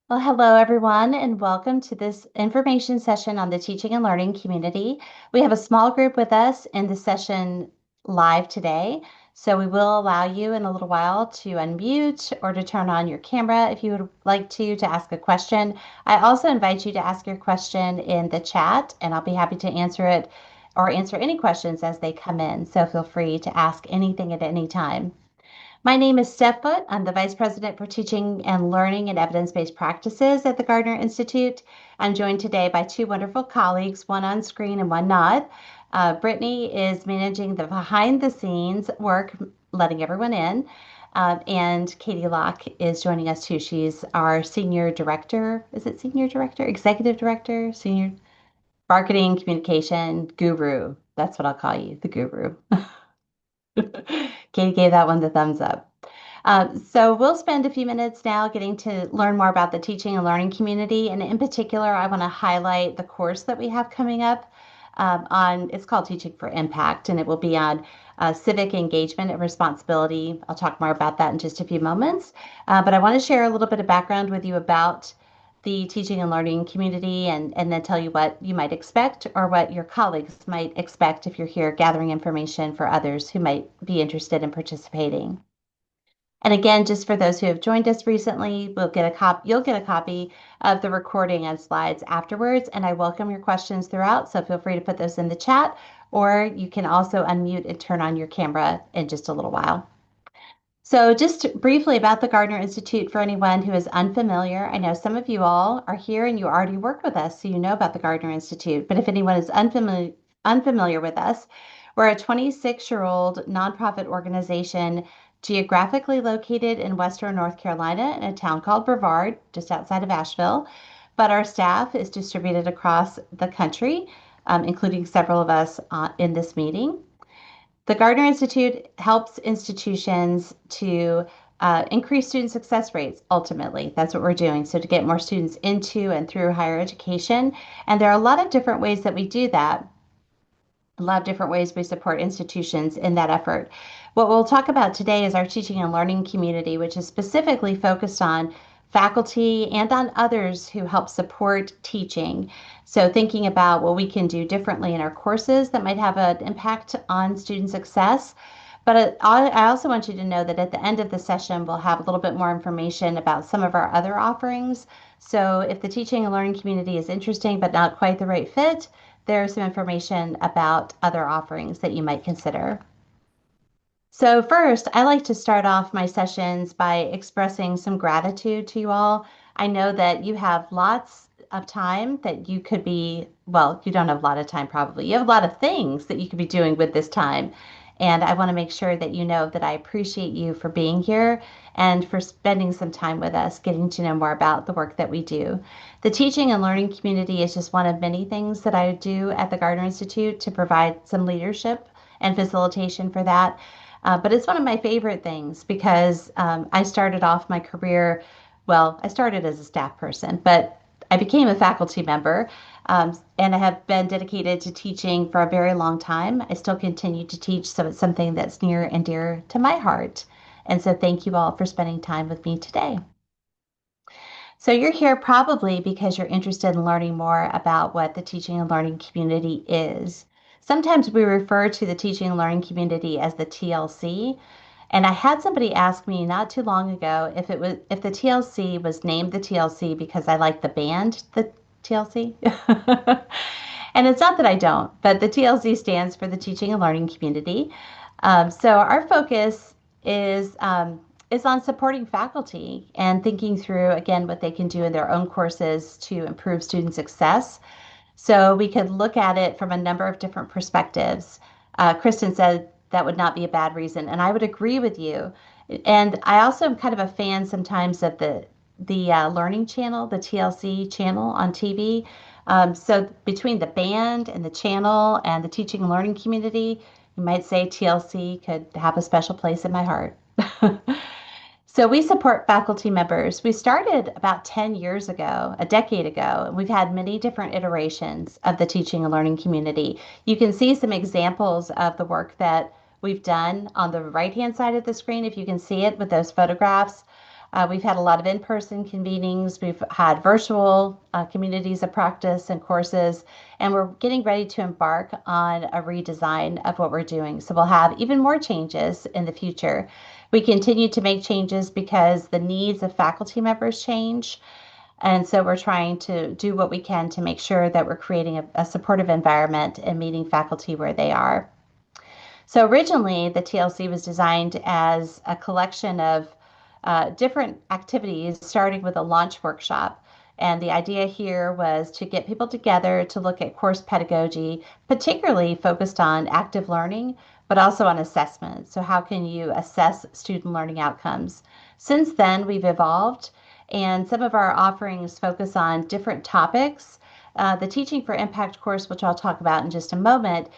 Well, hello everyone, and welcome to this information session on the teaching and learning community. We have a small group with us in the session live today, so we will allow you in a little while to unmute or to turn on your camera if you would like to ask a question. I also invite you to ask your question in the chat, and I'll be happy to answer it or answer any questions as they come in. So feel free to ask anything at any time. My name is Steph Foote. I'm the Vice President for Teaching and Learning and Evidence-Based Practices at the Gardner Institute. I'm joined today by two wonderful colleagues, one on screen and one not. Brittany is managing the behind-the-scenes work, letting everyone in, and Katie Locke is joining us too. She's our Senior Director. Is it Senior Director? Executive Director? Senior Marketing Communication Guru. That's what I'll call you, the Guru. Katie gave that one the thumbs up. So we'll spend a few minutes now getting to learn more about the teaching and learning community. And in particular, I want to highlight the course that we have coming up it's called Teaching for Impact, and it will be on civic engagement and responsibility. I'll talk more about that in just a few moments. But I want to share a little bit of background with you about the teaching and learning community and then tell you what you might expect or what your colleagues might expect if you're here gathering information for others who might be interested in participating. And again, just for those who have joined us recently, you'll get a copy of the recording and slides afterwards. And I welcome your questions throughout, so feel free to put those in the chat, or you can also unmute and turn on your camera in just a little while. So just briefly about the Gardner Institute for anyone who is unfamiliar, I know some of you all are here and you already work with us, so you know about the Gardner Institute. But if anyone is unfamiliar with us, we're a 26-year-old nonprofit organization geographically located in Western North Carolina in a town called Brevard, just outside of Asheville. But our staff is distributed across the country, including several of us in this meeting. The Gardner Institute helps institutions to increase student success rates, ultimately. That's what we're doing. So, to get more students into and through higher education. And there are a lot of different ways that we do that, a lot of different ways we support institutions in that effort. What we'll talk about today is our teaching and learning community, which is specifically focused on faculty and on others who help support teaching. So thinking about what we can do differently in our courses that might have an impact on student success. But I also want you to know that at the end of the session, we'll have a little bit more information about some of our other offerings. So if the teaching and learning community is interesting but not quite the right fit, there's some information about other offerings that you might consider. So first, I like to start off my sessions by expressing some gratitude to you all. I know that you have lots of time that you could be, well, you don't have a lot of time probably. You have a lot of things that you could be doing with this time. And I want to make sure that you know that I appreciate you for being here and for spending some time with us, getting to know more about the work that we do. The teaching and learning community is just one of many things that I do at the Gardner Institute to provide some leadership and facilitation for that. But it's one of my favorite things because I started off my career, well, I started as a staff person, but I became a faculty member and I have been dedicated to teaching for a very long time. I still continue to teach, so it's something that's near and dear to my heart. And so thank you all for spending time with me today. So you're here probably because you're interested in learning more about what the teaching and learning community is. Sometimes we refer to the teaching and learning community as the TLC. And I had somebody ask me not too long ago if the TLC was named the TLC because I like the band, the TLC. And it's not that I don't, but the TLC stands for the Teaching and Learning Community. So our focus is on supporting faculty and thinking through, again, what they can do in their own courses to improve student success. So we could look at it from a number of different perspectives. Kristen said that would not be a bad reason, and I would agree with you. And I also am kind of a fan sometimes of the Learning Channel, the TLC channel on TV. So between the band and the channel and the teaching and learning community, you might say TLC could have a special place in my heart. So we support faculty members. We started about 10 years ago, a decade ago, and we've had many different iterations of the teaching and learning community. You can see some examples of the work that we've done on the right-hand side of the screen, if you can see it with those photographs. We've had a lot of in-person convenings. We've had virtual communities of practice and courses, and we're getting ready to embark on a redesign of what we're doing. So we'll have even more changes in the future. We continue to make changes because the needs of faculty members change. And so we're trying to do what we can to make sure that we're creating a supportive environment and meeting faculty where they are. So originally, the TLC was designed as a collection of different activities, starting with a launch workshop. And the idea here was to get people together to look at course pedagogy, particularly focused on active learning, but also on assessment. So, how can you assess student learning outcomes? Since then, we've evolved, and some of our offerings focus on different topics. The Teaching for Impact course, which I'll talk about in just a moment,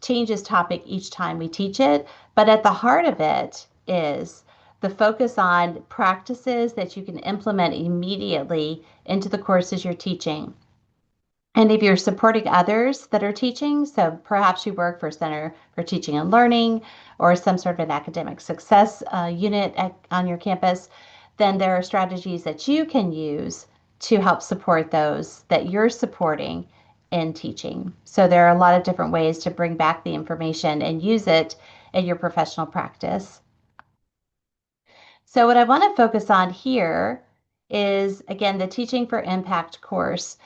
changes topic each time we teach it, but at the heart of it is the focus on practices that you can implement immediately into the courses you're teaching. And if you're supporting others that are teaching, so perhaps you work for Center for Teaching and Learning or some sort of an academic success unit on your campus, then there are strategies that you can use to help support those that you're supporting in teaching. So there are a lot of different ways to bring back the information and use it in your professional practice. So what I want to focus on here is, again, the Teaching for Impact course.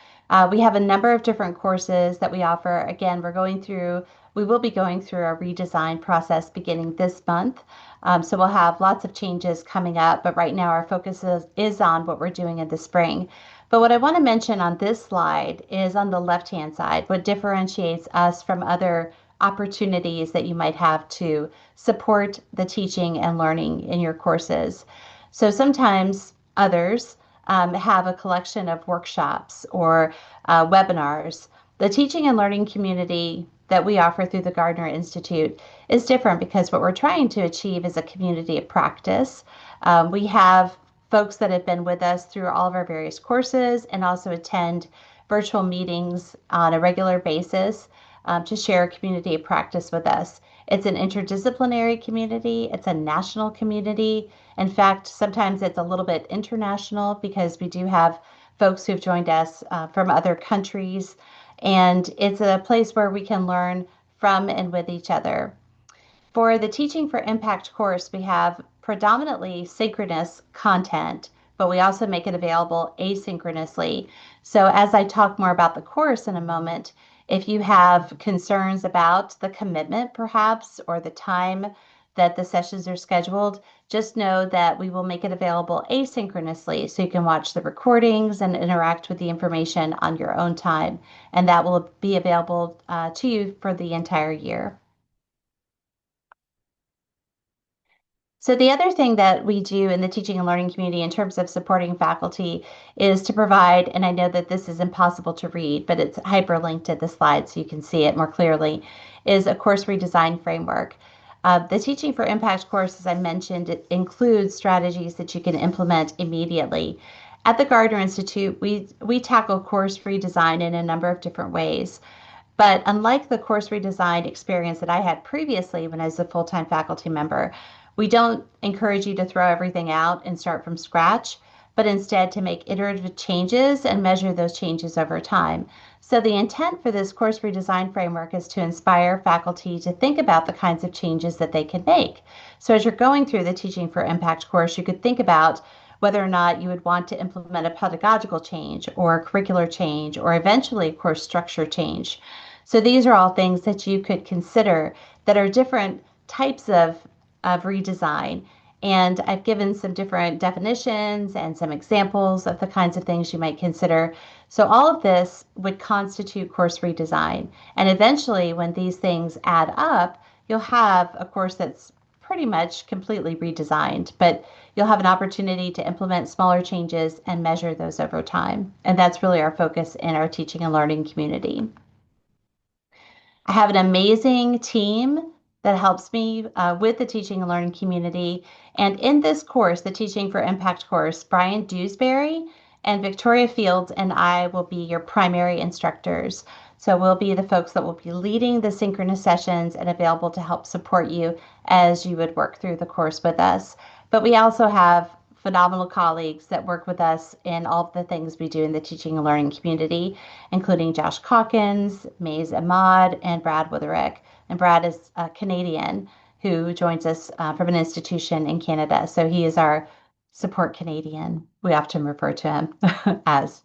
We have a number of different courses that we offer. Again, we will be going through a redesign process beginning this month. So we'll have lots of changes coming up, but right now our focus is on what we're doing in the spring. But what I want to mention on this slide is on the left-hand side, what differentiates us from other opportunities that you might have to support the teaching and learning in your courses. So sometimes others have a collection of workshops or webinars. The teaching and learning community that we offer through the Gardner Institute is different because what we're trying to achieve is a community of practice. We have folks that have been with us through all of our various courses and also attend virtual meetings on a regular basis to share a community of practice with us. It's an interdisciplinary community. It's a national community. In fact, sometimes it's a little bit international because we do have folks who've joined us from other countries. And it's a place where we can learn from and with each other. For the Teaching for Impact course, we have predominantly synchronous content, but we also make it available asynchronously. So as I talk more about the course in a moment, if you have concerns about the commitment perhaps or the time that the sessions are scheduled, just know that we will make it available asynchronously so you can watch the recordings and interact with the information on your own time. And that will be available to you for the entire year. So the other thing that we do in the teaching and learning community in terms of supporting faculty is to provide, and I know that this is impossible to read, but it's hyperlinked to the slide so you can see it more clearly, is a course redesign framework. The Teaching for Impact course, as I mentioned, it includes strategies that you can implement immediately. At the Gardner Institute, we tackle course redesign in a number of different ways. But unlike the course redesign experience that I had previously when I was a full-time faculty member, we don't encourage you to throw everything out and start from scratch, but instead to make iterative changes and measure those changes over time. So the intent for this course redesign framework is to inspire faculty to think about the kinds of changes that they can make. So as you're going through the Teaching for Impact course, you could think about whether or not you would want to implement a pedagogical change or a curricular change or eventually a course structure change. So these are all things that you could consider that are different types of redesign. And I've given some different definitions and some examples of the kinds of things you might consider. So all of this would constitute course redesign. And eventually, when these things add up, you'll have a course that's pretty much completely redesigned, but you'll have an opportunity to implement smaller changes and measure those over time. And that's really our focus in our teaching and learning community. I have an amazing team that helps me with the teaching and learning community. And in this course, the Teaching for Impact course, Brian Dewsbury and Victoria Fields and I will be your primary instructors. So we'll be the folks that will be leading the synchronous sessions and available to help support you as you would work through the course with us. But we also have phenomenal colleagues that work with us in all of the things we do in the teaching and learning community, including Josh Calkins, Maze Ahmad, and Brad Witherick. And Brad is a Canadian who joins us from an institution in Canada. So he is our support Canadian. We often refer to him as.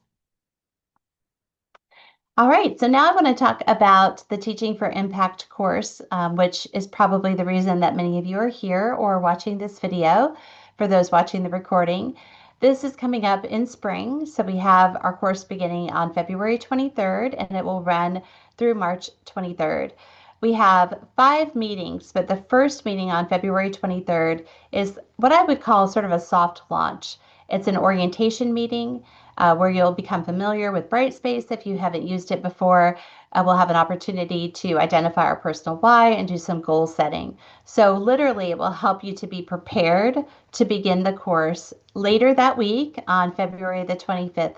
All right, so now I want to talk about the Teaching for Impact course, which is probably the reason that many of you are here or watching this video. For those watching the recording, this is coming up in spring. So we have our course beginning on February 23rd, and it will run through March 23rd. We have 5 meetings, but the first meeting on February 23rd is what I would call sort of a soft launch. It's an orientation meeting where you'll become familiar with Brightspace if you haven't used it before. We'll have an opportunity to identify our personal why and do some goal setting. So literally, it will help you to be prepared to begin the course later that week on February the 25th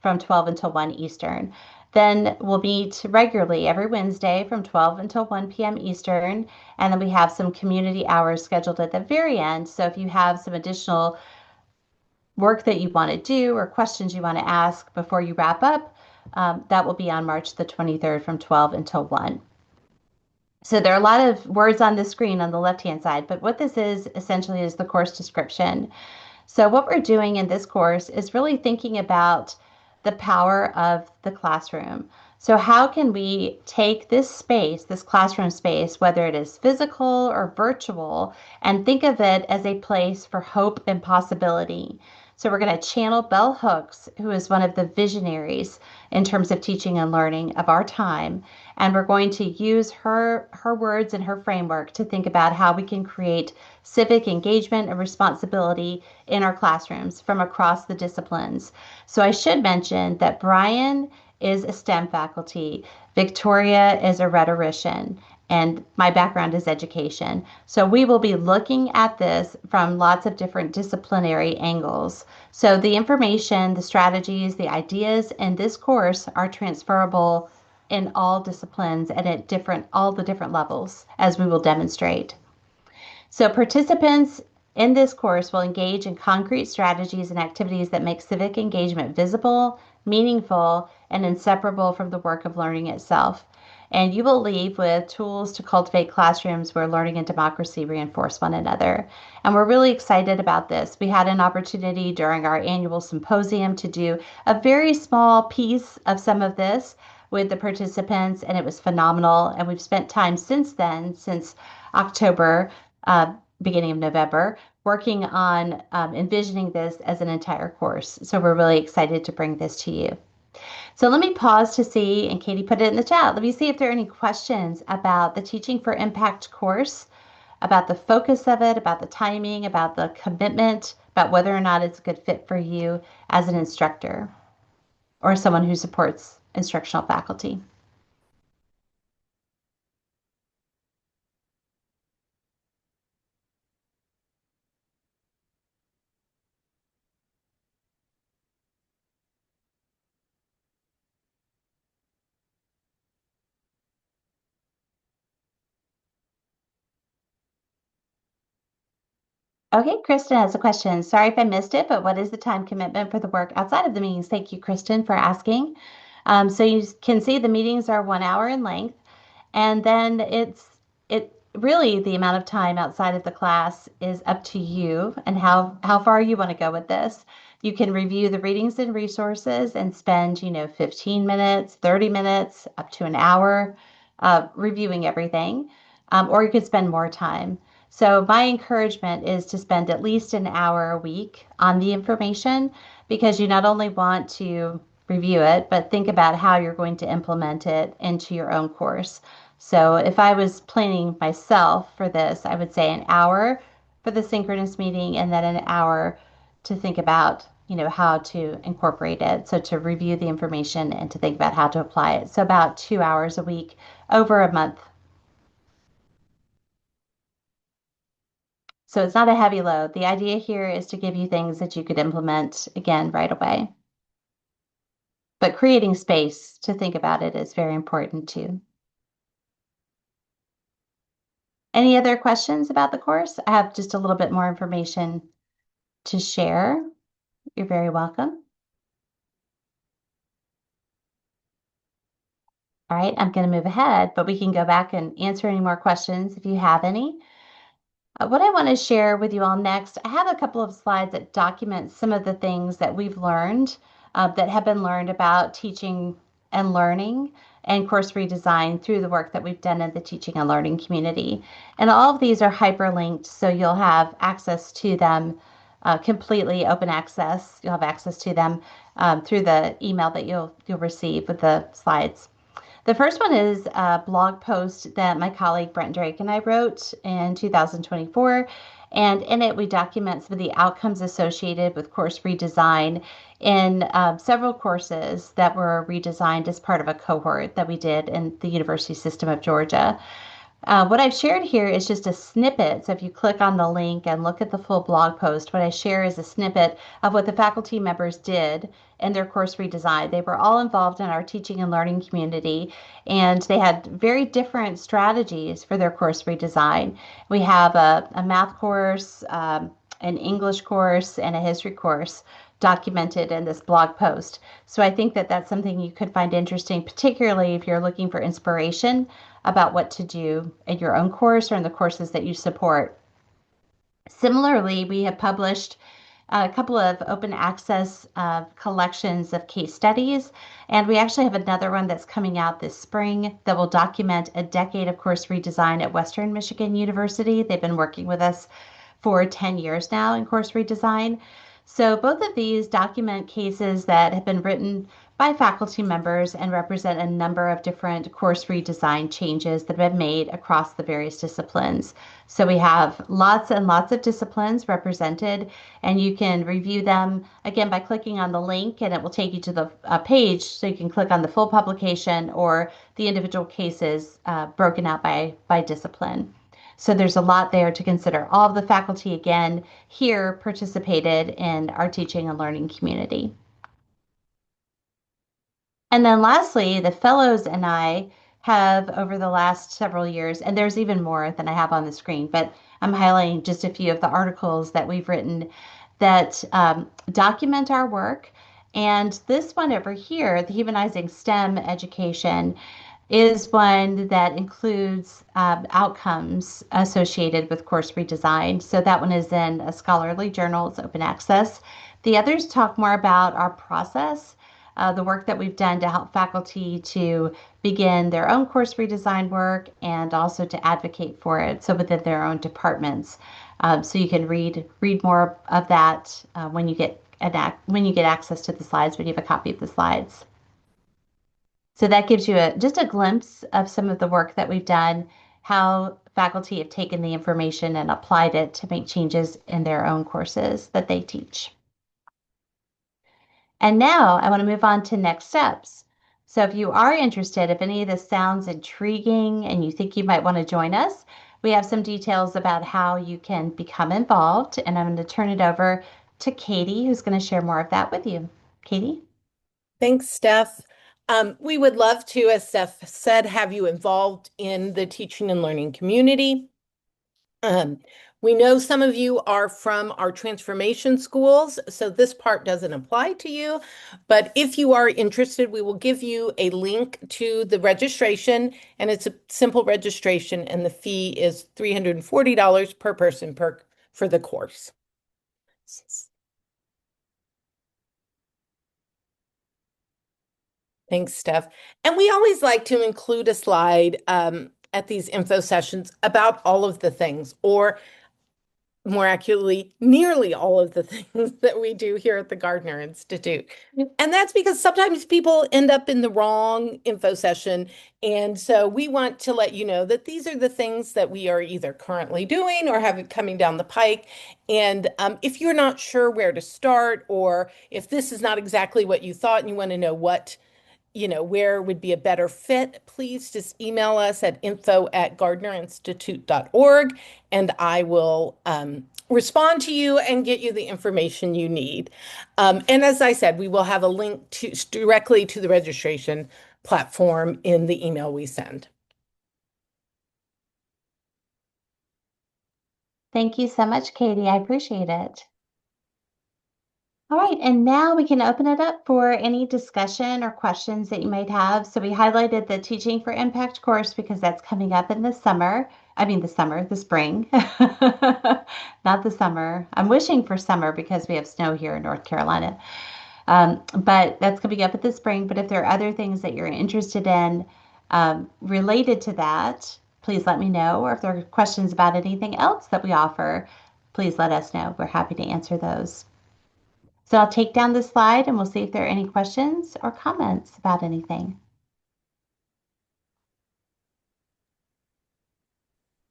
from 12 until 1 Eastern. Then we'll meet regularly every Wednesday from 12 until 1 p.m. Eastern. And then we have some community hours scheduled at the very end. So if you have some additional work that you want to do or questions you want to ask before you wrap up, that will be on March the 23rd from 12 until 1. So there are a lot of words on the screen on the left-hand side, but what this is essentially is the course description. So what we're doing in this course is really thinking about the power of the classroom. So how can we take this space, this classroom space, whether it is physical or virtual, and think of it as a place for hope and possibility? So we're going to channel Bell Hooks, who is one of the visionaries in terms of teaching and learning of our time. And we're going to use her words and her framework to think about how we can create civic engagement and responsibility in our classrooms from across the disciplines. So I should mention that Brian is a STEM faculty, Victoria is a rhetorician, and my background is education. So we will be looking at this from lots of different disciplinary angles. So the information, the strategies, the ideas in this course are transferable in all disciplines and at all the different levels, as we will demonstrate. So participants in this course will engage in concrete strategies and activities that make civic engagement visible, meaningful, and inseparable from the work of learning itself. And you will leave with tools to cultivate classrooms where learning and democracy reinforce one another. And we're really excited about this. We had an opportunity during our annual symposium to do a very small piece of some of this with the participants, and it was phenomenal. And we've spent time since then, since October, beginning of November, working on envisioning this as an entire course. So we're really excited to bring this to you. So let me pause to see, and Katie put it in the chat. Let me see if there are any questions about the Teaching for Impact course, about the focus of it, about the timing, about the commitment, about whether or not it's a good fit for you as an instructor or someone who supports instructional faculty. Okay, Kristen has a question. Sorry if I missed it, but what is the time commitment for the work outside of the meetings? Thank you, Kristen, for asking. So you can see the meetings are 1 hour in length, and then it really the amount of time outside of the class is up to you and how far you want to go with this. You can review the readings and resources and spend, 15 minutes, 30 minutes, up to an hour reviewing everything, or you could spend more time. So my encouragement is to spend at least an hour a week on the information because you not only want to review it, but think about how you're going to implement it into your own course. So if I was planning myself for this, I would say an hour for the synchronous meeting and then an hour to think about, how to incorporate it. So to review the information and to think about how to apply it. So about 2 hours a week over a month. So it's not a heavy load. The idea here is to give you things that you could implement again right away. But creating space to think about it is very important too. Any other questions about the course? I have just a little bit more information to share, you're very welcome. All right, I'm going to move ahead, but we can go back and answer any more questions if you have any. What I want to share with you all next, I have a couple of slides that document some of the things that we've learned that have been learned about teaching and learning and course redesign through the work that we've done in the teaching and learning community. And all of these are hyperlinked, so you'll have access to them completely open access. You'll have access to them through the email that you'll receive with the slides. The first one is a blog post that my colleague Brent Drake and I wrote in 2024. And in it, we document some of the outcomes associated with course redesign in several courses that were redesigned as part of a cohort that we did in the University System of Georgia. What I've shared here is just a snippet. So if you click on the link and look at the full blog post, what I share is a snippet of what the faculty members did in their course redesign. They were all involved in our teaching and learning community, and they had very different strategies for their course redesign. We have a math course, an English course, and a history course documented in this blog post. So I think that that's something you could find interesting, particularly if you're looking for inspiration about what to do in your own course or in the courses that you support. Similarly, we have published a couple of open access collections of case studies, and we actually have another one that's coming out this spring that will document a decade of course redesign at Western Michigan University. They've been working with us for 10 years now in course redesign. So both of these document cases that have been written by faculty members and represent a number of different course redesign changes that have been made across the various disciplines. So we have lots and lots of disciplines represented, and you can review them again by clicking on the link, and it will take you to the page so you can click on the full publication or the individual cases broken out by discipline. So there's a lot there to consider. All of the faculty, again, here participated in our teaching and learning community. And then lastly, the fellows and I have over the last several years, and there's even more than I have on the screen, but I'm highlighting just a few of the articles that we've written that document our work. And this one over here, the Humanizing STEM Education, is one that includes outcomes associated with course redesign. So that one is in a scholarly journal, it's open access. The others talk more about our process, the work that we've done to help faculty to begin their own course redesign work and also to advocate for it, so within their own departments. So you can read more of that when you get access to the slides, when you have a copy of the slides. So that gives you just a glimpse of some of the work that we've done, how faculty have taken the information and applied it to make changes in their own courses that they teach. And now I want to move on to next steps. So if you are interested, if any of this sounds intriguing and you think you might want to join us, we have some details about how you can become involved. And I'm going to turn it over to Katie, who's going to share more of that with you. Katie? Thanks, Steph. We would love to, as Steph said, have you involved in the teaching and learning community. We know some of you are from our transformation schools, so this part doesn't apply to you. But if you are interested, we will give you a link to the registration, and it's a simple registration, and the fee is $340 per person for the course. Thanks, Steph. And we always like to include a slide at these info sessions about all of the things, or more accurately, nearly all of the things that we do here at the Gardner Institute. And that's because sometimes people end up in the wrong info session. And so we want to let you know that these are the things that we are either currently doing or have coming down the pike. And if you're not sure where to start, or if this is not exactly what you thought and you want to know where would be a better fit, please just email us at info@gardnerinstitute.org, and I will respond to you and get you the information you need. And as I said, we will have a link directly to the registration platform in the email we send. Thank you so much, Katie. I appreciate it. All right, and now we can open it up for any discussion or questions that you might have. So we highlighted the Teaching for Impact course because that's coming up in the summer. I mean, the spring, not the summer. I'm wishing for summer because we have snow here in North Carolina. But that's coming up in the spring. But if there are other things that you're interested in related to that, please let me know. Or if there are questions about anything else that we offer, please let us know. We're happy to answer those. So I'll take down the slide and we'll see if there are any questions or comments about anything.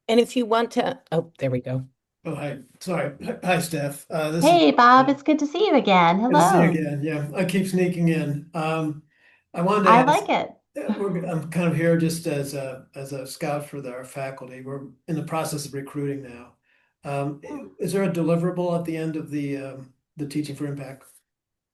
And if you want to, oh, there we go. Oh, hi. Sorry. Hi, Steph. This is Hey, Bob, it's good to see you again. good to see you Hello. again. Yeah, I keep sneaking in. I wanted I to ask, like it. I'm kind of here just as a scout for our faculty. We're in the process of recruiting now. Um, is there a deliverable at the end of the Teaching for Impact?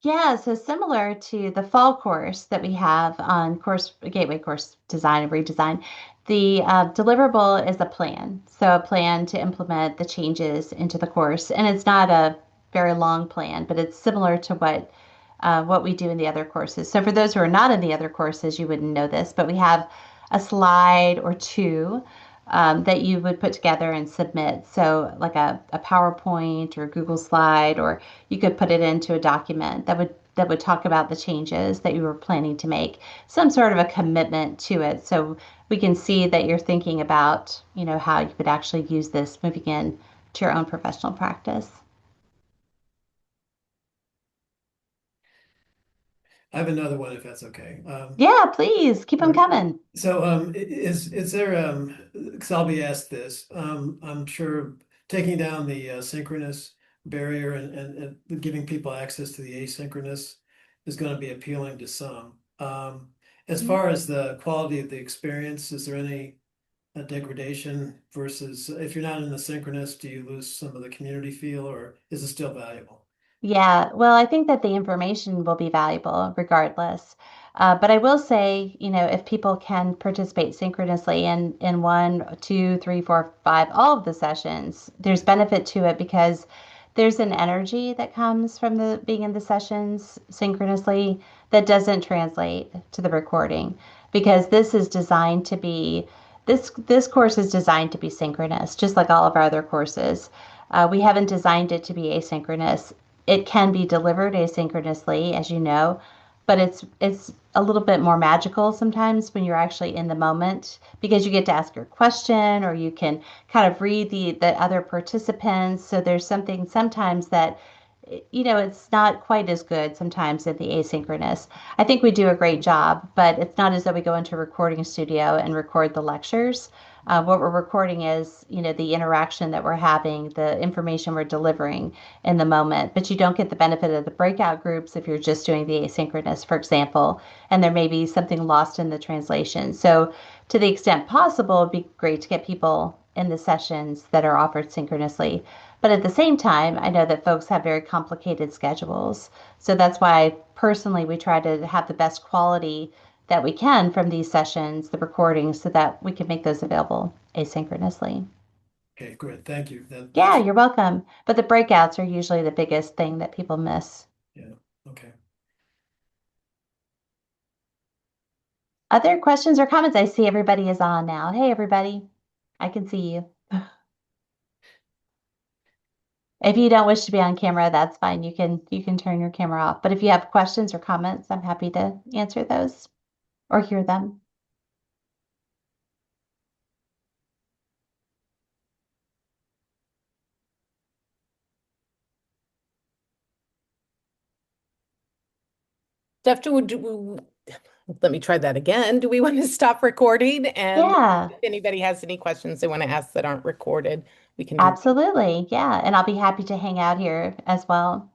Yeah, so similar to the fall course that we have on course Gateway Course Design and Redesign, the deliverable is a plan. So a plan to implement the changes into the course, and it's not a very long plan, but it's similar to what we do in the other courses. So for those who are not in the other courses, you wouldn't know this, but we have a slide or two that you would put together and submit. So like a PowerPoint or a Google slide, or you could put it into a document that would talk about the changes that you were planning to make, some sort of a commitment to it. So we can see that you're thinking about, how you would actually use this moving in to your own professional practice. I have another one if that's okay. Yeah, please keep them Right. coming. So, is there, because I'll be asked this, I'm sure taking down the synchronous barrier and giving people access to the asynchronous is going to be appealing to some. As far as the quality of the experience, is there any degradation versus if you're not in the synchronous, do you lose some of the community feel or is it still valuable? Yeah, well, I think that the information will be valuable regardless. But I will say, if people can participate synchronously in one, two, three, four, five, all of the sessions, there's benefit to it because there's an energy that comes from the being in the sessions synchronously that doesn't translate to the recording because this course is designed to be synchronous, just like all of our other courses. We haven't designed it to be asynchronous. It can be delivered asynchronously, as you know, but it's a little bit more magical sometimes when you're actually in the moment because you get to ask your question or you can kind of read the other participants. So there's something sometimes that it's not quite as good sometimes in the asynchronous. I think we do a great job, but it's not as though we go into a recording studio and record the lectures. What we're recording is, the interaction that we're having, the information we're delivering in the moment, but you don't get the benefit of the breakout groups if you're just doing the asynchronous, for example, and there may be something lost in the translation. So, to the extent possible, it'd be great to get people in the sessions that are offered synchronously. But at the same time, I know that folks have very complicated schedules. So that's why personally we try to have the best quality that we can from these sessions, the recordings, so that we can make those available asynchronously. Okay, great. Thank you. Yeah, That's, you're welcome. But the breakouts are usually the biggest thing that people miss. yeah, okay. Other questions or comments? I see everybody is on now. Hey, everybody. I can see you. If you don't wish to be on camera, that's fine. You can turn your camera off. But if you have questions or comments, I'm happy to answer those or hear them. Steph, let me try that again. Do we want to stop recording? And Yeah, if anybody has any questions they want to ask that aren't recorded, we can do that. absolutely. Yeah, and I'll be happy to hang out here as well.